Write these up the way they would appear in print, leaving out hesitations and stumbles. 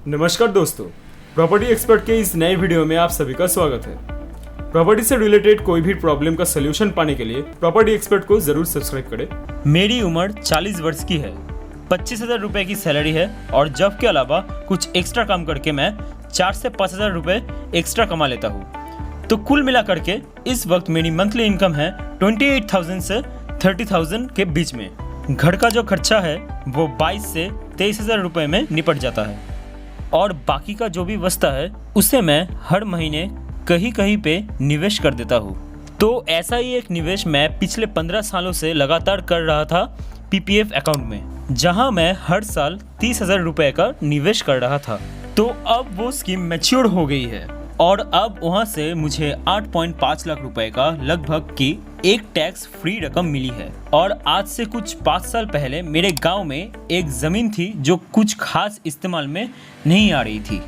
नमस्कार दोस्तों, property expert के इस नए वीडियो में आप सभी का स्वागत है। प्रॉपर्टी से रिलेटेड कोई भी प्रॉब्लम का सलूशन पाने के लिए प्रॉपर्टी एक्सपर्ट को जरूर सब्सक्राइब करें। मेरी उम्र 40 वर्ष की है, 25,000 रुपये की सैलरी है और जॉब के अलावा कुछ एक्स्ट्रा काम करके मैं 4 से 5,000 रुपये एक्स्ट्रा कमा लेता हूँ। तो कुल मिला करके इस वक्त मेरी मंथली इनकम है 28,000 से 30,000 के बीच में। घर का जो खर्चा है वो 22 से 23,000 रुपये में निपट जाता है और बाकी का जो भी बचता है उसे मैं हर महीने कहीं कहीं पे निवेश कर देता हूँ। तो ऐसा ही एक निवेश मैं पिछले 15 सालों से लगातार कर रहा था पीपीएफ अकाउंट में, जहाँ मैं हर साल 30,000 रुपये का निवेश कर रहा था। तो अब वो स्कीम मैच्योर हो गई है और अब वहाँ से मुझे 8.5 लाख रुपए का लगभग की एक टैक्स फ्री रकम मिली है। और आज से कुछ 5 साल पहले मेरे गांव में एक ज़मीन थी जो कुछ खास इस्तेमाल में नहीं आ रही थी।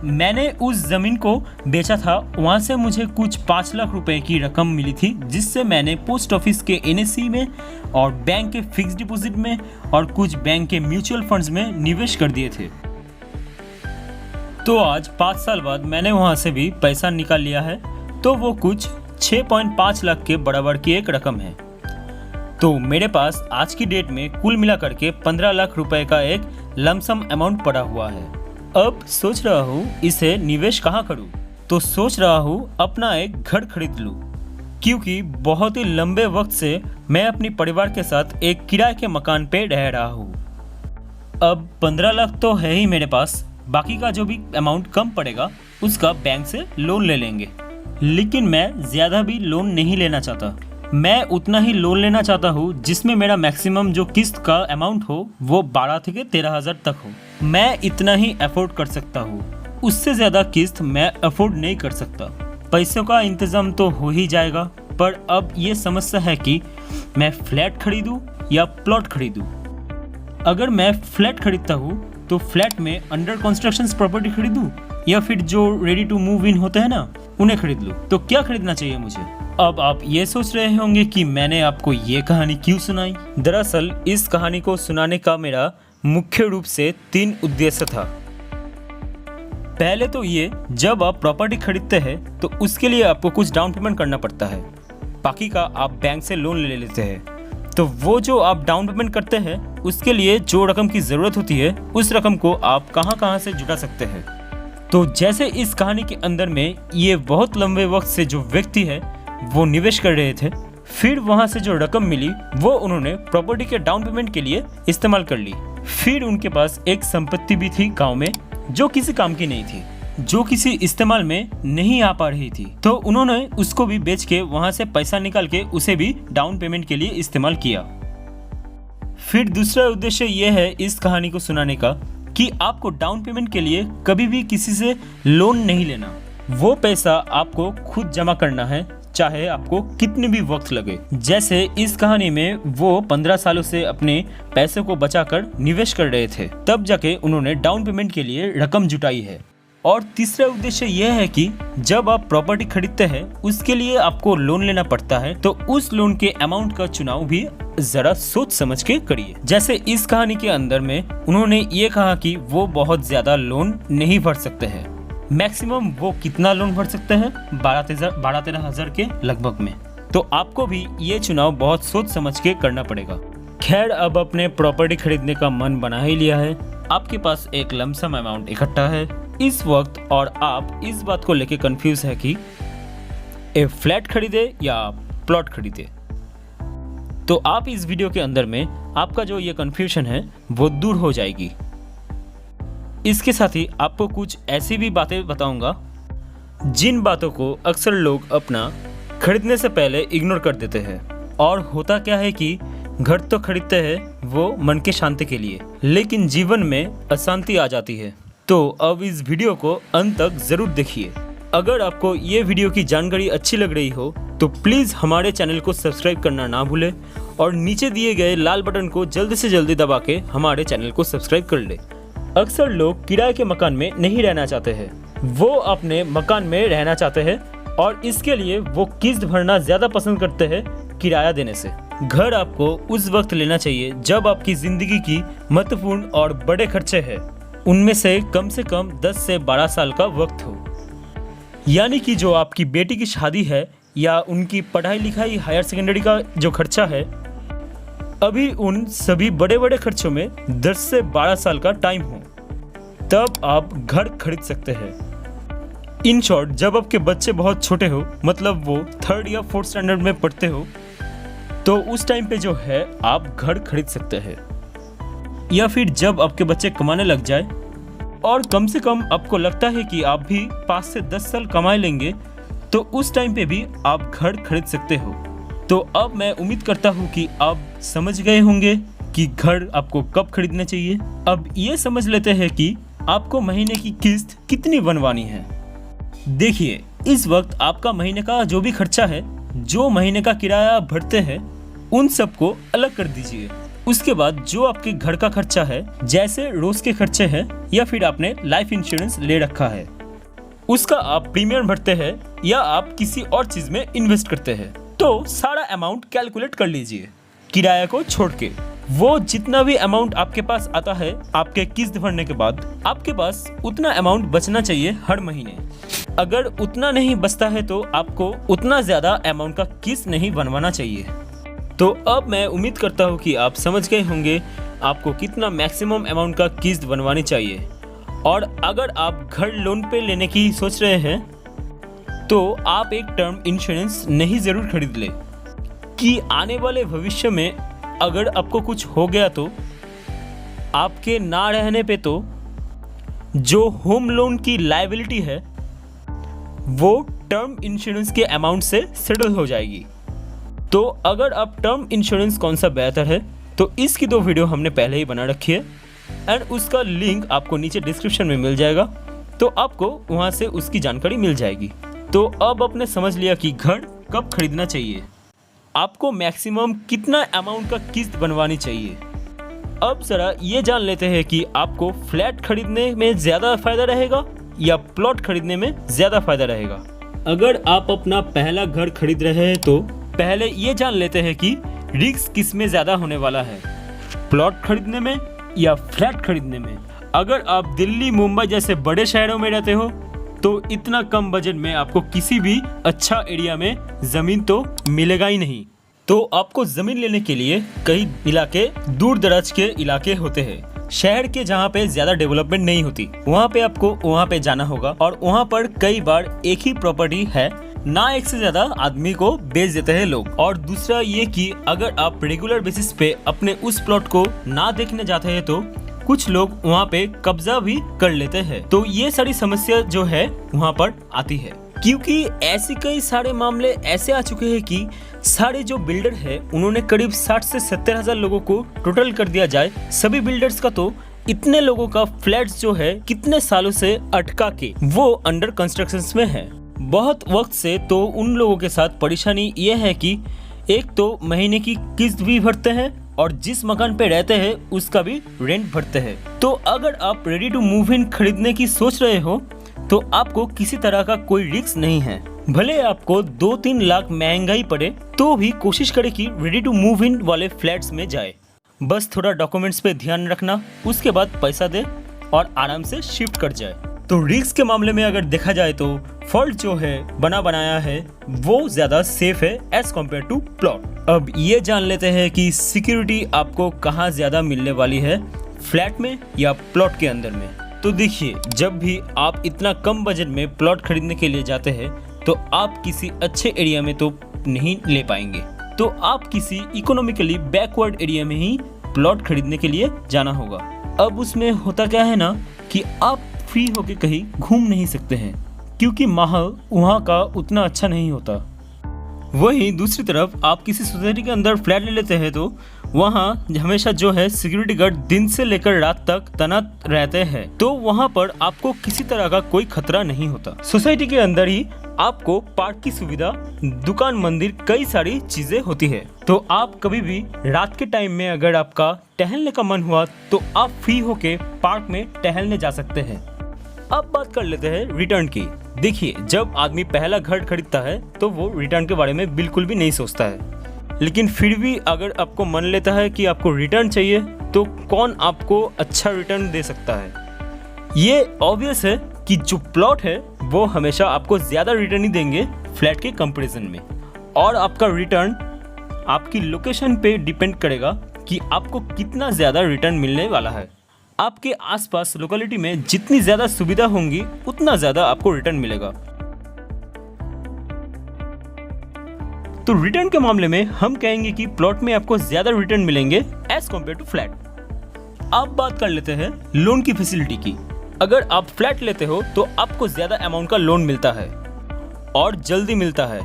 मैंने उस ज़मीन को बेचा था, वहाँ से मुझे कुछ 5 लाख रुपए की रकम मिली थी, जिससे मैंने पोस्ट ऑफिस के एनएससी में और बैंक के फिक्स डिपॉजिट में और कुछ बैंक के म्यूचुअल फंड्स में निवेश कर दिए थे। तो आज 5 साल बाद मैंने वहाँ से भी पैसा निकाल लिया है, तो वो कुछ 6.5 लाख के बराबर की एक रकम है। तो मेरे पास आज की डेट में कुल मिला करके 15 लाख रुपए का एक लमसम अमाउंट पड़ा हुआ है। अब सोच रहा हूँ इसे निवेश कहाँ करूँ, तो सोच रहा हूँ अपना एक घर खरीद लूँ, क्योंकि बहुत ही लंबे वक्त से मैं अपनी परिवार के साथ एक किराए के मकान पे रह रहा हूँ। अब 15 लाख तो है ही मेरे पास, बाकी का जो भी अमाउंट कम पड़ेगा उसका बैंक से लोन ले लेंगे। लेकिन मैं ज़्यादा भी लोन नहीं लेना चाहता, मैं उतना ही लोन लेना चाहता हूँ जिसमें मेरा मैक्सिमम जो किस्त का अमाउंट हो वो 12 থেকে 13,000 तक हो। मैं इतना ही अफोर्ड कर सकता हूँ, उससे ज़्यादा किस्त मैं अफोर्ड नहीं कर सकता। पैसों का इंतज़ाम तो हो ही जाएगा, पर अब ये समस्या है कि मैं फ्लैट खरीदूँ या प्लॉट खरीदूँ। अगर मैं फ्लैट खरीदता हूँ तो फ्लैट में अंडर कंस्ट्रक्शन प्रॉपर्टी खरीदूँ या फिर जो रेडी टू मूव इन होते हैं ना, उन्हें खरीद लूँ। तो क्या खरीदना चाहिए मुझे? अब आप ये सोच रहे होंगे कि मैंने आपको ये कहानी क्यों सुनाई। दरअसल इस कहानी को सुनाने का मेरा मुख्य रूप से 3 उद्देश्य था। पहले तो ये, जब आप प्रॉपर्टी खरीदते हैं तो उसके लिए आपको कुछ डाउन पेमेंट करना पड़ता है, बाकी का आप बैंक से लोन ले लेते हैं। तो वो जो आप डाउन पेमेंट करते हैं उसके लिए जो रकम की ज़रूरत होती है उस रकम को आप कहाँ से जुटा सकते हैं। तो जैसे इस कहानी के अंदर में ये बहुत लंबे वक्त से जो व्यक्ति है वो निवेश कर रहे थे, फिर वहाँ से जो रकम मिली वो उन्होंने प्रॉपर्टी के डाउन पेमेंट के लिए इस्तेमाल कर ली। फिर उनके पास एक संपत्ति भी थी गाँव में जो किसी काम की नहीं थी, जो किसी इस्तेमाल में नहीं आ पा रही थी, तो उन्होंने उसको भी बेच के वहां से पैसा निकाल के उसे भी डाउन पेमेंट के लिए इस्तेमाल किया। फिर दूसरा उद्देश्य यह है इस कहानी को सुनाने का कि आपको डाउन पेमेंट के लिए कभी भी किसी से लोन नहीं लेना। वो पैसा आपको खुद जमा करना है, चाहे आपको कितने भी वक्त लगे। जैसे इस कहानी में वो 15 सालों से अपने पैसे को बचाकर निवेश कर रहे थे, तब जाके उन्होंने डाउन पेमेंट के लिए रकम जुटाई है। और तीसरा उद्देश्य यह है कि जब आप प्रॉपर्टी खरीदते हैं उसके लिए आपको लोन लेना पड़ता है, तो उस लोन के अमाउंट का चुनाव भी जरा सोच समझ के करिए। जैसे इस कहानी के अंदर में उन्होंने ये कहा कि वो बहुत ज्यादा लोन नहीं भर सकते हैं, मैक्सिमम वो कितना लोन भर सकते हैं 12-13,000 के लगभग में। तो आपको भी ये चुनाव बहुत सोच समझ के करना पड़ेगा। खैर, अब अपने प्रॉपर्टी खरीदने का मन बना ही लिया है, आपके पास एक लमसम अमाउंट इकट्ठा है इस वक्त और आप इस बात को लेके कंफ्यूज है कि एक फ्लैट खरीदे या प्लॉट खरीदे। तो आप इस वीडियो के अंदर में आपका जो ये कंफ्यूजन है वो दूर हो जाएगी। इसके साथ ही आपको कुछ ऐसी भी बातें बताऊंगा जिन बातों को अक्सर लोग अपना खरीदने से पहले इग्नोर कर देते हैं। और होता क्या है कि घर तो खरीदते हैं वो मन के शांति के लिए, लेकिन जीवन में अशांति आ जाती है। तो अब इस वीडियो को अंत तक जरूर देखिए। अगर आपको ये वीडियो की जानकारी अच्छी लग रही हो तो प्लीज़ हमारे चैनल को सब्सक्राइब करना ना भूलें और नीचे दिए गए लाल बटन को जल्दी से जल्दी दबा के हमारे चैनल को सब्सक्राइब कर ले। अक्सर लोग किराए के मकान में नहीं रहना चाहते हैं, वो अपने मकान में रहना चाहते हैं और इसके लिए वो किस्त भरना ज़्यादा पसंद करते हैं किराया देने से। घर आपको उस वक्त लेना चाहिए जब आपकी जिंदगी की महत्वपूर्ण और बड़े खर्चे हैं, उनमें से कम 10 से 12 साल का वक्त हो। यानी कि जो आपकी बेटी की शादी है या उनकी पढ़ाई लिखाई हायर सेकेंडरी का जो खर्चा है, अभी उन सभी बड़े बड़े खर्चों में 10 से 12 साल का टाइम हो, तब आप घर खरीद सकते हैं। इन शॉर्ट, जब आपके बच्चे बहुत छोटे हो, मतलब वो 3rd या 4th स्टैंडर्ड में पढ़ते हो, तो उस टाइम पे जो है आप घर खरीद सकते हैं। या फिर जब आपके बच्चे कमाने लग जाए और कम से कम आपको लगता है कि आप भी 5 से 10 साल कमा लेंगे, तो उस टाइम पे भी आप घर खरीद सकते हो। तो अब मैं उम्मीद करता हूँ कि आप समझ गए होंगे कि घर आपको कब खरीदना चाहिए। अब ये समझ लेते हैं कि आपको महीने की किस्त कितनी बनवानी है। देखिए, इस वक्त आपका महीने का जो भी खर्चा है, जो महीने का किराया भरते हैं, उन सबको अलग कर दीजिए। उसके बाद जो आपके घर का खर्चा है, जैसे रोज के खर्चे हैं या फिर आपने लाइफ इंश्योरेंस ले रखा है, उसका आप प्रीमियम भरते हैं या आप किसी और चीज में इन्वेस्ट करते हैं, तो सारा अमाउंट कैलकुलेट कर लीजिए। किराया को छोड़ के वो जितना भी अमाउंट आपके पास आता है, आपके किस्त भरने के बाद आपके पास उतना अमाउंट बचना चाहिए हर महीने। अगर उतना नहीं बचता है तो आपको उतना ज्यादा अमाउंट का किस्त नहीं बनवाना चाहिए। तो अब मैं उम्मीद करता हूँ कि आप समझ गए होंगे आपको कितना मैक्सिमम अमाउंट का किस्त बनवानी चाहिए। और अगर आप घर लोन पे लेने की सोच रहे हैं, तो आप एक टर्म इंश्योरेंस नहीं ज़रूर खरीद ले कि आने वाले भविष्य में अगर आपको कुछ हो गया तो आपके ना रहने पे तो जो होम लोन की लायबिलिटी है वो टर्म इंश्योरेंस के अमाउंट से सेटल हो जाएगी। तो अगर आप टर्म इंश्योरेंस कौन सा बेहतर है, तो इसकी 2 वीडियो हमने पहले ही बना रखी है एंड उसका लिंक आपको नीचे डिस्क्रिप्शन में मिल जाएगा, तो आपको वहां से उसकी जानकारी मिल जाएगी। तो अब आपने समझ लिया कि घर कब खरीदना चाहिए, आपको मैक्सिमम कितना अमाउंट का किस्त बनवानी चाहिए। अब जरा ये जान लेते हैं कि आपको फ्लैट खरीदने में ज़्यादा फायदा रहेगा या प्लॉट खरीदने में ज़्यादा फायदा रहेगा। अगर आप अपना पहला घर खरीद रहे हैं तो पहले ये जान लेते हैं कि रिस्क किस में ज़्यादा होने वाला है, प्लॉट खरीदने में या फ्लैट खरीदने में। अगर आप दिल्ली, मुंबई जैसे बड़े शहरों में रहते हो तो इतना कम बजट में आपको किसी भी अच्छा एरिया में ज़मीन तो मिलेगा ही नहीं। तो आपको ज़मीन लेने के लिए कई इलाके, दूर दराज के इलाके होते हैं, शहर के जहाँ पे ज़्यादा डेवलपमेंट नहीं होती, वहाँ पे आपको वहाँ पे जाना होगा। और वहाँ पर कई बार एक ही प्रॉपर्टी है ना, एक से ज़्यादा आदमी को बेच देते हैं लोग। और दूसरा ये कि अगर आप रेगुलर बेसिस पे अपने उस प्लॉट को ना देखने जाते हैं तो कुछ लोग वहाँ पे कब्जा भी कर लेते हैं। तो ये सारी समस्या जो है वहाँ पर आती है, क्योंकि ऐसे कई सारे मामले ऐसे आ चुके हैं कि सारे जो बिल्डर है उन्होंने करीब 60 से 70 हजार लोगों को टोटल कर दिया जाए सभी बिल्डर्स का, तो इतने लोगों का फ्लैट्स जो है कितने सालों से अटका के वो अंडर कंस्ट्रक्शन में है बहुत वक्त से। तो उन लोगों के साथ परेशानी ये है कि एक तो महीने की किस्त भी भरते हैं और जिस मकान पे रहते हैं उसका भी रेंट भरते हैं। तो अगर आप रेडी टू मूव इन खरीदने की सोच रहे हो तो आपको किसी तरह का कोई रिस्क नहीं है। भले आपको 2-3 लाख महंगाई पड़े तो भी कोशिश करें कि रेडी टू मूव इन वाले फ्लैट्स में जाए। बस थोड़ा डॉक्यूमेंट्स पे ध्यान रखना, उसके बाद पैसा दे और आराम से शिफ्ट कर जाए। तो रिस्क के मामले में अगर देखा जाए तो फॉल्ट जो है बना बनाया है वो ज्यादा सेफ है एज कम्पेयर टू प्लॉट। अब ये जान लेते हैं कि सिक्योरिटी आपको कहाँ ज्यादा मिलने वाली है, फ्लैट में या प्लॉट के अंदर में। तो देखिए, जब भी आप इतना कम बजट में प्लॉट खरीदने के लिए जाते हैं तो आप किसी अच्छे एरिया में तो नहीं ले पाएंगे, तो आप किसी इकोनॉमिकली बैकवर्ड एरिया में ही प्लॉट खरीदने के लिए जाना होगा। अब उसमें होता क्या है ना कि आप फ्री होके कहीं घूम नहीं सकते हैं, क्योंकि माहौल वहाँ का उतना अच्छा नहीं होता। वहीं दूसरी तरफ आप किसी सोसाइटी के अंदर फ्लैट ले लेते हैं तो वहाँ हमेशा जो है सिक्योरिटी गार्ड दिन से लेकर रात तक तैनात रहते हैं, तो वहाँ पर आपको किसी तरह का कोई खतरा नहीं होता। सोसाइटी के अंदर ही आपको पार्क की सुविधा, दुकान, मंदिर, कई सारी चीजें होती है। तो आप कभी भी रात के टाइम में अगर आपका टहलने का मन हुआ तो आप फ्री होके पार्क में टहलने जा सकते हैं। अब बात कर लेते हैं रिटर्न की। देखिए, जब आदमी पहला घर खरीदता है तो वो रिटर्न के बारे में बिल्कुल भी नहीं सोचता है, लेकिन फिर भी अगर आपको मन लेता है कि आपको रिटर्न चाहिए तो कौन आपको अच्छा रिटर्न दे सकता है। ये ऑब्वियस है कि जो प्लॉट है वो हमेशा आपको ज़्यादा रिटर्न ही देंगे फ्लैट के कंपैरिजन में, और आपका रिटर्न आपकी लोकेशन पे डिपेंड करेगा कि आपको कितना ज़्यादा रिटर्न मिलने वाला है। आपके आसपास लोकेलिटी में जितनी ज़्यादा सुविधा होंगी उतना ज़्यादा आपको रिटर्न मिलेगा। तो रिटर्न के मामले में हम कहेंगे कि प्लॉट में आपको ज़्यादा रिटर्न मिलेंगे एज कम्पेयर टू फ्लैट। अब बात कर लेते हैं लोन की फैसिलिटी की। अगर आप फ्लैट लेते हो तो आपको ज़्यादा अमाउंट का लोन मिलता है और जल्दी मिलता है।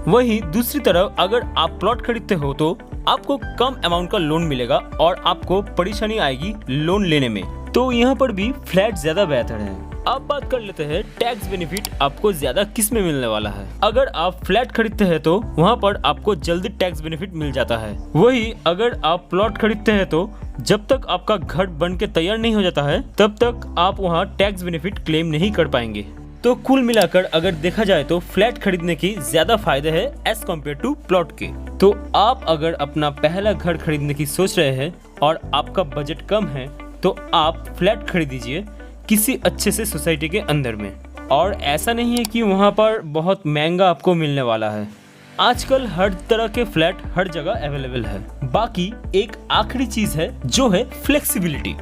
वहीं दूसरी तरफ अगर आप प्लॉट खरीदते हो तो आपको कम अमाउंट का लोन मिलेगा और आपको परेशानी आएगी लोन लेने में। तो यहाँ पर भी फ्लैट ज़्यादा बेहतर है। अब बात कर लेते हैं टैक्स बेनिफिट आपको ज़्यादा किस में मिलने वाला है। अगर आप फ्लैट खरीदते हैं तो वहाँ पर आपको जल्दी टैक्स बेनिफिट मिल जाता है। वही अगर आप प्लॉट खरीदते हैं तो जब तक आपका घर बन के तैयार नहीं हो जाता है तब तक आप वहाँ टैक्स बेनिफिट क्लेम नहीं कर पाएंगे। तो कुल मिलाकर अगर देखा जाए तो फ्लैट खरीदने की ज्यादा फायदे हैं एज कम्पेयर टू प्लॉट के। तो आप अगर अपना पहला घर खरीदने की सोच रहे हैं और आपका बजट कम है तो आप फ्लैट खरीदीजिए किसी अच्छे से सोसाइटी के अंदर में। और ऐसा नहीं है कि वहाँ पर बहुत महंगा आपको मिलने वाला है। आजकल हर तरह के फ्लैट हर जगह अवेलेबल है। बाकी एक आखिरी चीज है जो है फ्लेक्सिबिलिटी।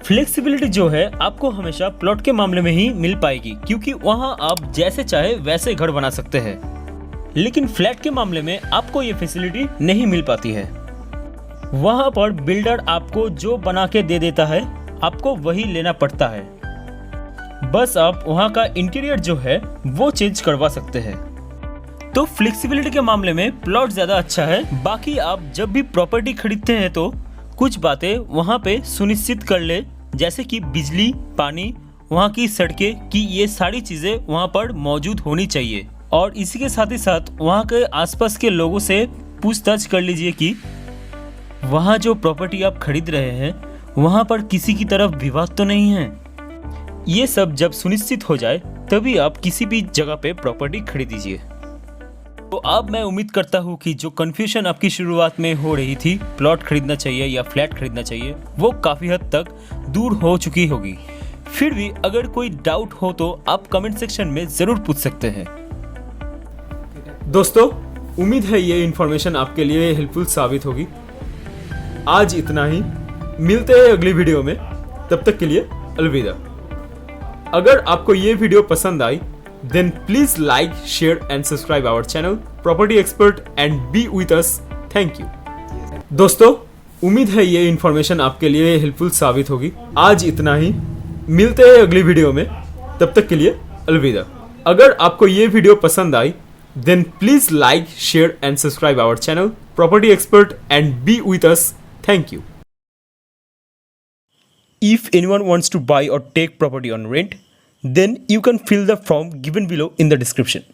फ्लेक्सिबिलिटी जो है आपको हमेशा प्लॉट के मामले में ही मिल पाएगी, क्योंकि वहां आप जैसे चाहे वैसे घर बना सकते हैं। लेकिन फ्लैट के मामले में आपको ये फैसिलिटी नहीं मिल पाती है। वहां पर बिल्डर आपको जो बना के दे देता है आपको वही लेना पड़ता है। बस आप वहां का इंटीरियर जो है वो चेंज करवा सकते हैं। तो फ्लेक्सिबिलिटी के मामले में प्लॉट ज्यादा अच्छा है। बाकी आप जब भी प्रॉपर्टी खरीदते हैं तो कुछ बातें वहाँ पे सुनिश्चित कर ले, जैसे कि बिजली, पानी, वहाँ की सड़कें, कि ये सारी चीज़ें वहाँ पर मौजूद होनी चाहिए। और इसी के साथ ही साथ वहाँ के आसपास के लोगों से पूछताछ कर लीजिए कि वहाँ जो प्रॉपर्टी आप खरीद रहे हैं वहाँ पर किसी की तरफ विवाद तो नहीं है। ये सब जब सुनिश्चित हो जाए तभी आप किसी भी जगह पे प्रॉपर्टी खरीदीजिए। तो अब मैं उम्मीद करता हूँ कि जो कंफ्यूजन आपकी शुरुआत में हो रही थी प्लॉट खरीदना चाहिए या फ्लैट खरीदना चाहिए वो काफ़ी हद तक दूर हो चुकी होगी। फिर भी अगर कोई डाउट हो तो आप कमेंट सेक्शन में ज़रूर पूछ सकते हैं। दोस्तों, उम्मीद है ये इन्फॉर्मेशन आपके लिए हेल्पफुल साबित होगी। आज इतना ही, मिलते हैं अगली वीडियो में। तब तक के लिए अलविदा। अगर आपको ये वीडियो पसंद आई then please like, share and subscribe our channel Property Expert and be with us. Thank you. दोस्तों, उम्मीद है ये इन्फॉर्मेशन आपके लिए हेल्पफुल साबित होगी। आज इतना ही, मिलते हैं अगली वीडियो में। तब तक के लिए अलविदा। अगर आपको ये वीडियो पसंद आई then please like, share and subscribe our channel Property Expert and be with us. Thank you. If anyone wants to buy or take property on rent, then you can fill the form given below in the description.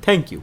Thank you.